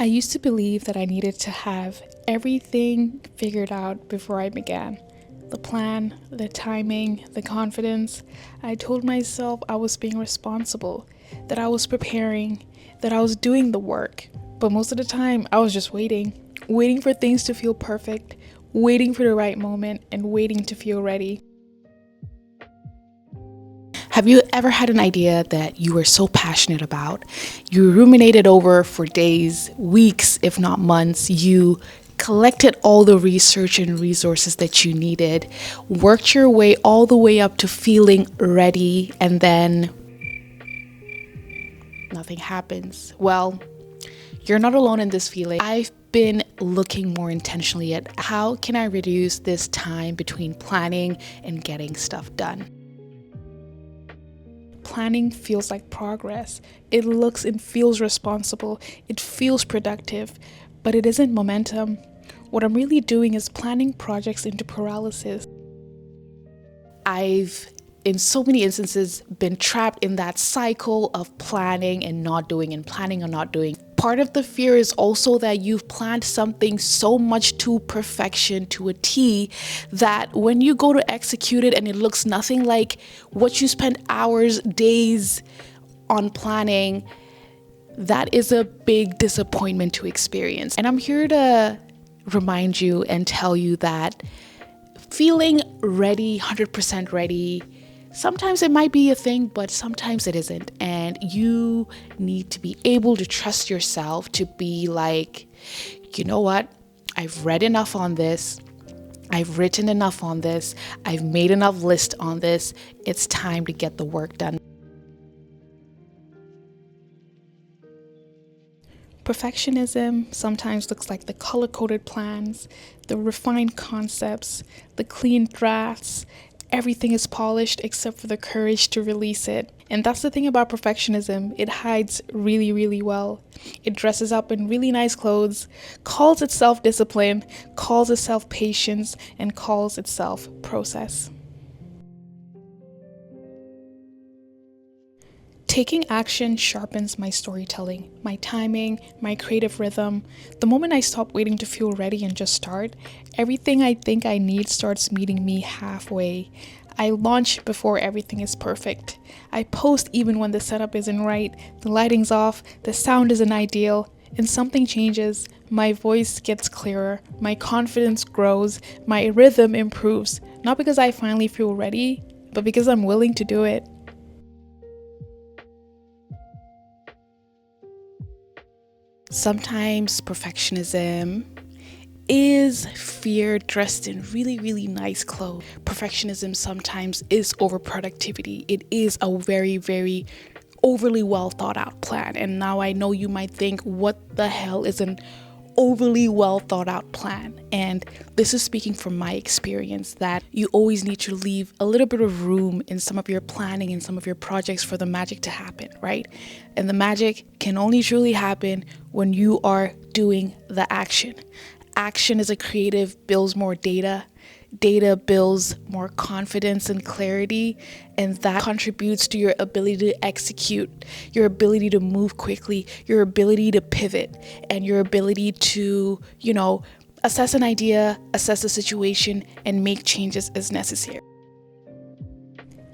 I used to believe that I needed to have everything figured out before I began. The plan, the timing, the confidence. I told myself I was being responsible, that I was preparing, that I was doing the work. But most of the time, I was just waiting for things to feel perfect, waiting for the right moment, and waiting to feel ready. Have you ever had an idea that you were so passionate about? You ruminated over for days, weeks, if not months. You collected all the research and resources that you needed, worked your way all the way up to feeling ready, and then nothing happens. Well, you're not alone in this feeling. I've been looking more intentionally at how can I reduce this time between planning and getting stuff done. Planning feels like progress. It looks and feels responsible. It feels productive, but it isn't momentum. What I'm really doing is planning projects into paralysis. I've, in so many instances, been trapped in that cycle of planning and not doing and planning and not doing. Part of the fear is also that you've planned something so much to perfection, to a T, that when you go to execute it and it looks nothing like what you spent hours, days on planning, that is a big disappointment to experience. And I'm here to remind you and tell you that feeling ready, 100% ready, sometimes it might be a thing, but sometimes it isn't. And you need to be able to trust yourself to be like, you know what? I've read enough on this. I've written enough on this. I've made enough lists on this. It's time to get the work done. Perfectionism sometimes looks like the color-coded plans, the refined concepts, the clean drafts. Everything is polished except for the courage to release it. And that's the thing about perfectionism. It hides really, really well. It dresses up in really nice clothes, calls itself discipline, calls itself patience, and calls itself process. Taking action sharpens my storytelling, my timing, my creative rhythm. The moment I stop waiting to feel ready and just start, everything I think I need starts meeting me halfway. I launch before everything is perfect. I post even when the setup isn't right, the lighting's off, the sound isn't ideal, and something changes. My voice gets clearer, my confidence grows, my rhythm improves, not because I finally feel ready, but because I'm willing to do it. Sometimes perfectionism is fear dressed in really, really nice clothes. Perfectionism sometimes is overproductivity. It is a very, very overly well thought out plan. And now I know you might think, what the hell is an overly well thought out plan? And this is speaking from my experience that you always need to leave a little bit of room in some of your planning and some of your projects for the magic to happen, right? And the magic can only truly happen when you are doing the action. Action as a creative builds more data. Data builds more confidence and clarity, and that contributes to your ability to execute, your ability to move quickly, your ability to pivot, and your ability to, assess an idea, assess a situation, and make changes as necessary.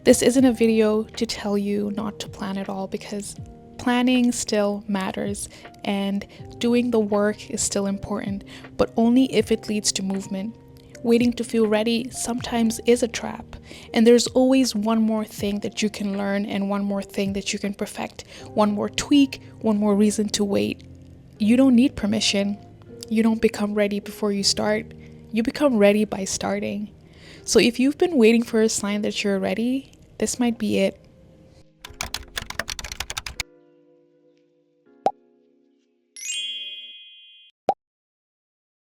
This isn't a video to tell you not to plan at all, because planning still matters and doing the work is still important, but only if it leads to movement. Waiting to feel ready sometimes is a trap, and there's always one more thing that you can learn and one more thing that you can perfect, one more tweak, one more reason to wait. You don't need permission. You don't become ready before you start. You become ready by starting. So if you've been waiting for a sign that you're ready, this might be it.